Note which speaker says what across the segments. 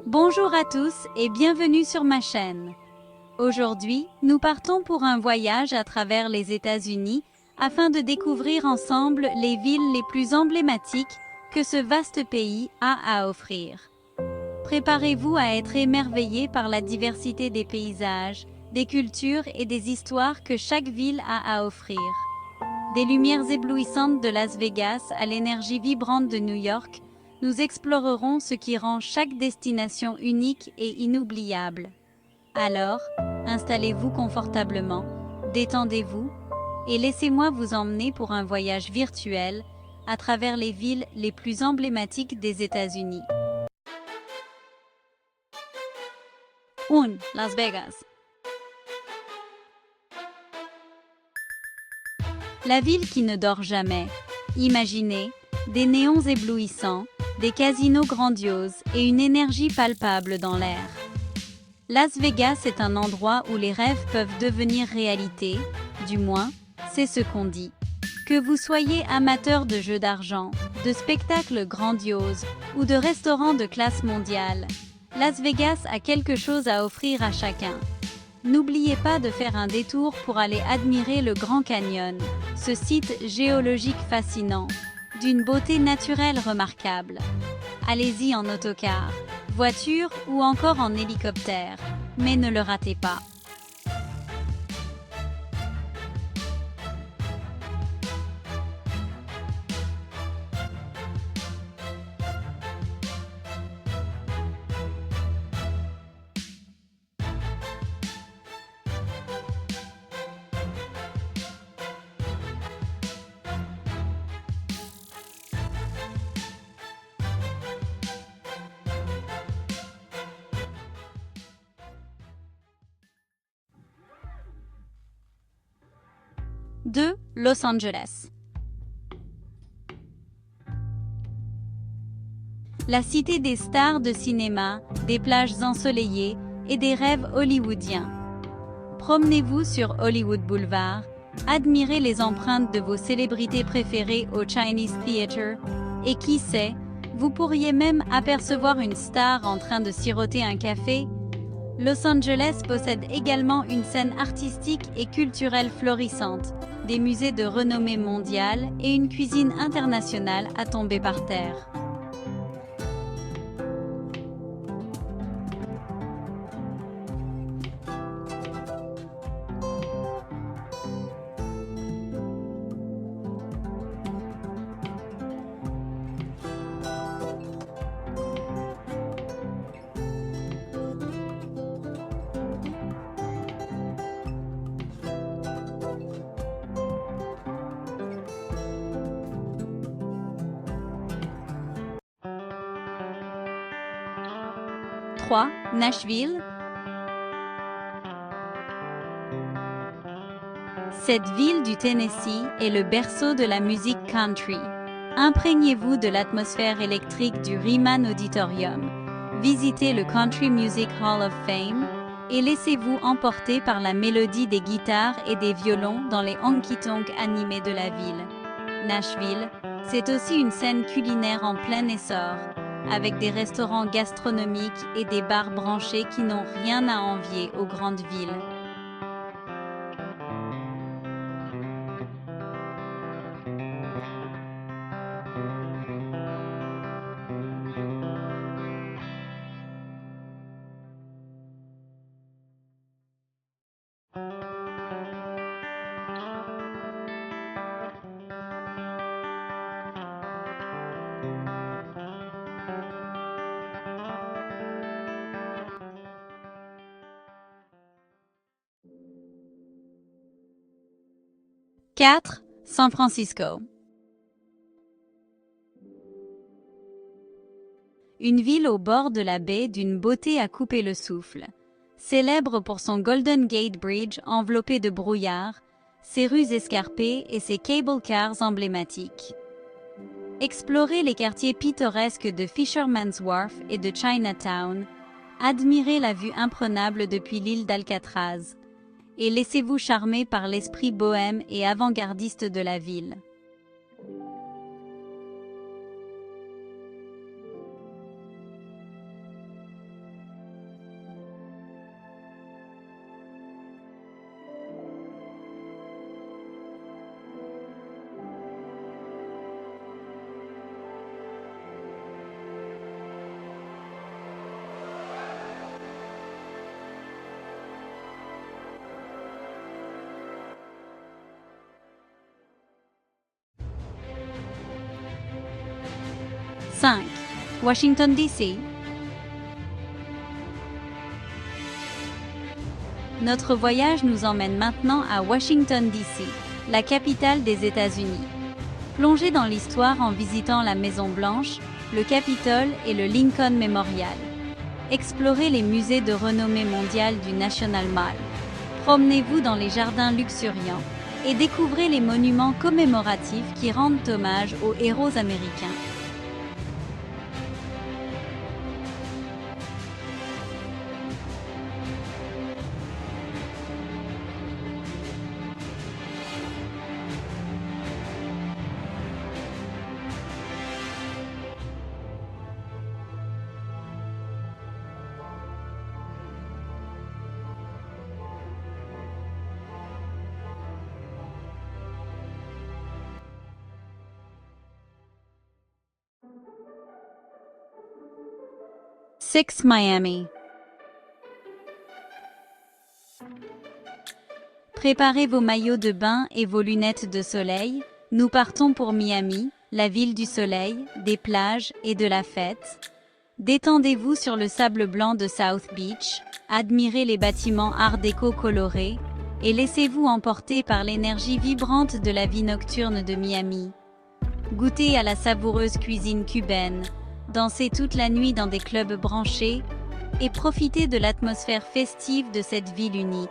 Speaker 1: Bonjour à tous et bienvenue sur ma chaîne. Aujourd'hui, nous partons pour un voyage à travers les États-Unis afin de découvrir ensemble les villes les plus emblématiques que ce vaste pays a à offrir. Préparez-vous à être émerveillés par la diversité des paysages, des cultures et des histoires que chaque ville a à offrir. Des lumières éblouissantes de Las Vegas à l'énergie vibrante de New York, nous explorerons ce qui rend chaque destination unique et inoubliable. Alors, installez-vous confortablement, détendez-vous et laissez-moi vous emmener pour un voyage virtuel à travers les villes les plus emblématiques des États-Unis. 1. Las Vegas. La ville qui ne dort jamais. Imaginez, des néons éblouissants, des casinos grandioses et une énergie palpable dans l'air. Las Vegas est un endroit où les rêves peuvent devenir réalité, du moins, c'est ce qu'on dit. Que vous soyez amateur de jeux d'argent, de spectacles grandioses ou de restaurants de classe mondiale, Las Vegas a quelque chose à offrir à chacun. N'oubliez pas de faire un détour pour aller admirer le Grand Canyon, ce site géologique fascinant, d'une beauté naturelle remarquable. Allez-y en autocar, voiture ou encore en hélicoptère, mais ne le ratez pas. « 2. Los Angeles. La cité des stars de cinéma, des plages ensoleillées et des rêves hollywoodiens. Promenez-vous sur Hollywood Boulevard, admirez les empreintes de vos célébrités préférées au Chinese Theater et qui sait, vous pourriez même apercevoir une star en train de siroter un café. Los Angeles possède également une scène artistique et culturelle florissante, des musées de renommée mondiale et une cuisine internationale à tomber par terre. « 3. Nashville. Cette ville du Tennessee est le berceau de la musique country. Imprégnez-vous de l'atmosphère électrique du Ryman Auditorium. Visitez le Country Music Hall of Fame et laissez-vous emporter par la mélodie des guitares et des violons dans les honky-tonks animés de la ville. Nashville, c'est aussi une scène culinaire en plein essor, avec des restaurants gastronomiques et des bars branchés qui n'ont rien à envier aux grandes villes. « 4. San Francisco. Une ville au bord de la baie d'une beauté à couper le souffle. Célèbre pour son Golden Gate Bridge enveloppé de brouillard, ses rues escarpées et ses cable cars emblématiques. Explorez les quartiers pittoresques de Fisherman's Wharf et de Chinatown, admirez la vue imprenable depuis l'île d'Alcatraz, et laissez-vous charmer par l'esprit bohème et avant-gardiste de la ville. 5. Washington, D.C. Notre voyage nous emmène maintenant à Washington, D.C., la capitale des États-Unis. Plongez dans l'histoire en visitant la Maison-Blanche, le Capitole et le Lincoln Memorial. Explorez les musées de renommée mondiale du National Mall. Promenez-vous dans les jardins luxuriants et découvrez les monuments commémoratifs qui rendent hommage aux héros américains. Six Miami. Préparez vos maillots de bain et vos lunettes de soleil. Nous partons pour Miami, la ville du soleil, des plages et de la fête. Détendez-vous sur le sable blanc de South Beach, admirez les bâtiments art déco colorés et laissez-vous emporter par l'énergie vibrante de la vie nocturne de Miami. Goûtez à la savoureuse cuisine cubaine, dansez toute la nuit dans des clubs branchés et profitez de l'atmosphère festive de cette ville unique.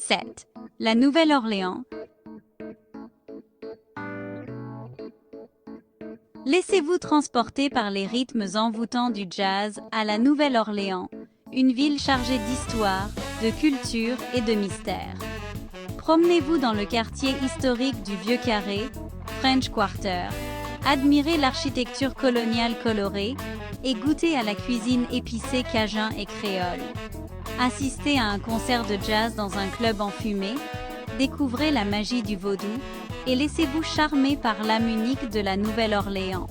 Speaker 1: Sept. La Nouvelle-Orléans. Laissez-vous transporter par les rythmes envoûtants du jazz à la Nouvelle-Orléans, une ville chargée d'histoire, de culture et de mystère. Promenez-vous dans le quartier historique du Vieux Carré, French Quarter, admirez l'architecture coloniale colorée et goûtez à la cuisine épicée cajun et créole. Assistez à un concert de jazz dans un club enfumé, découvrez la magie du vaudou et laissez-vous charmer par l'âme unique de la Nouvelle-Orléans.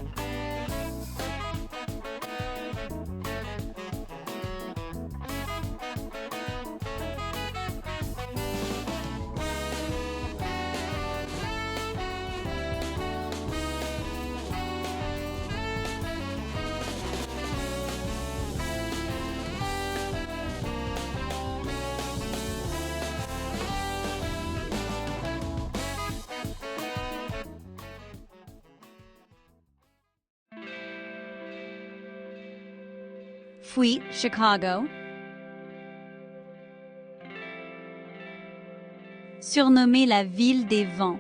Speaker 1: Puis, Chicago. Surnommée la ville des vents,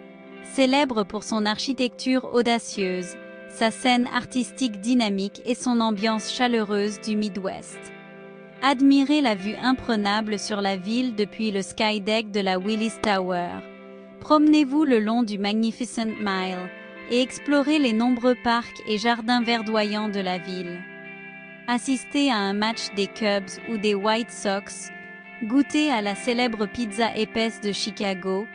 Speaker 1: célèbre pour son architecture audacieuse, sa scène artistique dynamique et son ambiance chaleureuse du Midwest. Admirez la vue imprenable sur la ville depuis le skydeck de la Willis Tower. Promenez-vous le long du Magnificent Mile et explorez les nombreux parcs et jardins verdoyants de la ville. Assistez à un match des Cubs ou des White Sox, goûtez à la célèbre pizza épaisse de Chicago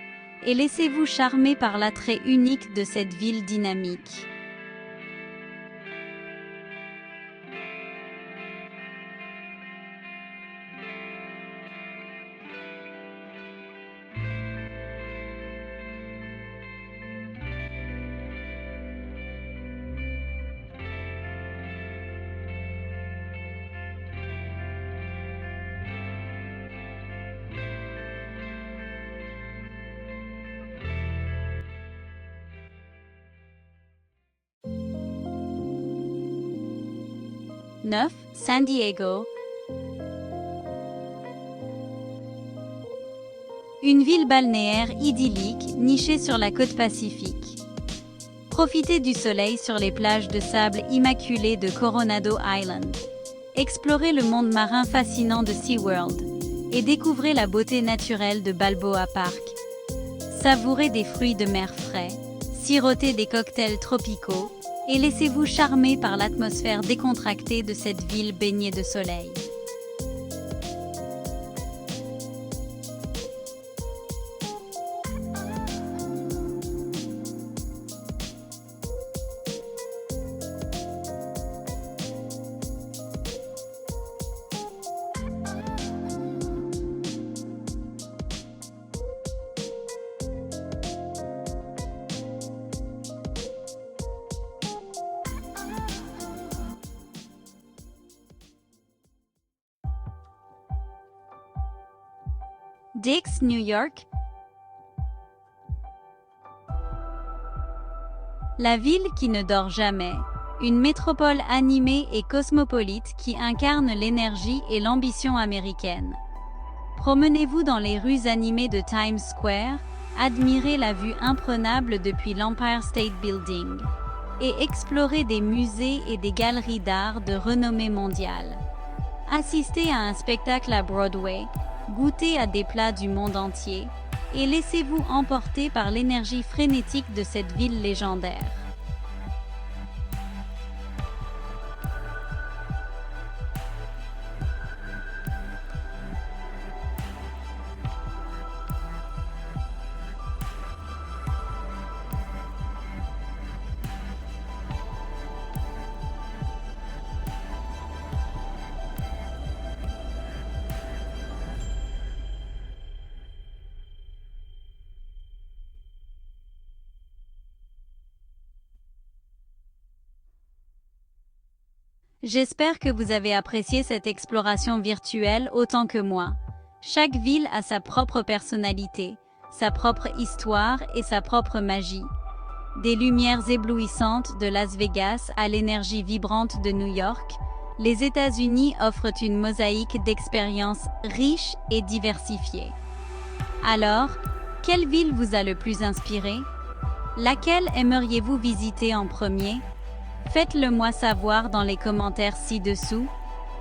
Speaker 1: et laissez-vous charmer par l'attrait unique de cette ville dynamique. Neuf, San Diego. Une ville balnéaire idyllique nichée sur la côte Pacifique. Profitez du soleil sur les plages de sable immaculées de Coronado Island. Explorez le monde marin fascinant de SeaWorld et découvrez la beauté naturelle de Balboa Park. Savourez des fruits de mer frais, sirotez des cocktails tropicaux et laissez-vous charmer par l'atmosphère décontractée de cette ville baignée de soleil. Dix, New York. La ville qui ne dort jamais, une métropole animée et cosmopolite qui incarne l'énergie et l'ambition américaine. Promenez-vous dans les rues animées de Times Square, admirez la vue imprenable depuis l'Empire State Building et explorez des musées et des galeries d'art de renommée mondiale. Assistez à un spectacle à Broadway, goûtez à des plats du monde entier et laissez-vous emporter par l'énergie frénétique de cette ville légendaire. J'espère que vous avez apprécié cette exploration virtuelle autant que moi. Chaque ville a sa propre personnalité, sa propre histoire et sa propre magie. Des lumières éblouissantes de Las Vegas à l'énergie vibrante de New York, les États-Unis offrent une mosaïque d'expériences riches et diversifiées. Alors, quelle ville vous a le plus inspiré? Laquelle aimeriez-vous visiter en premier? Faites-le moi savoir dans les commentaires ci-dessous.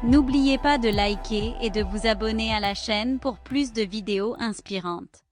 Speaker 1: N'oubliez pas de liker et de vous abonner à la chaîne pour plus de vidéos inspirantes.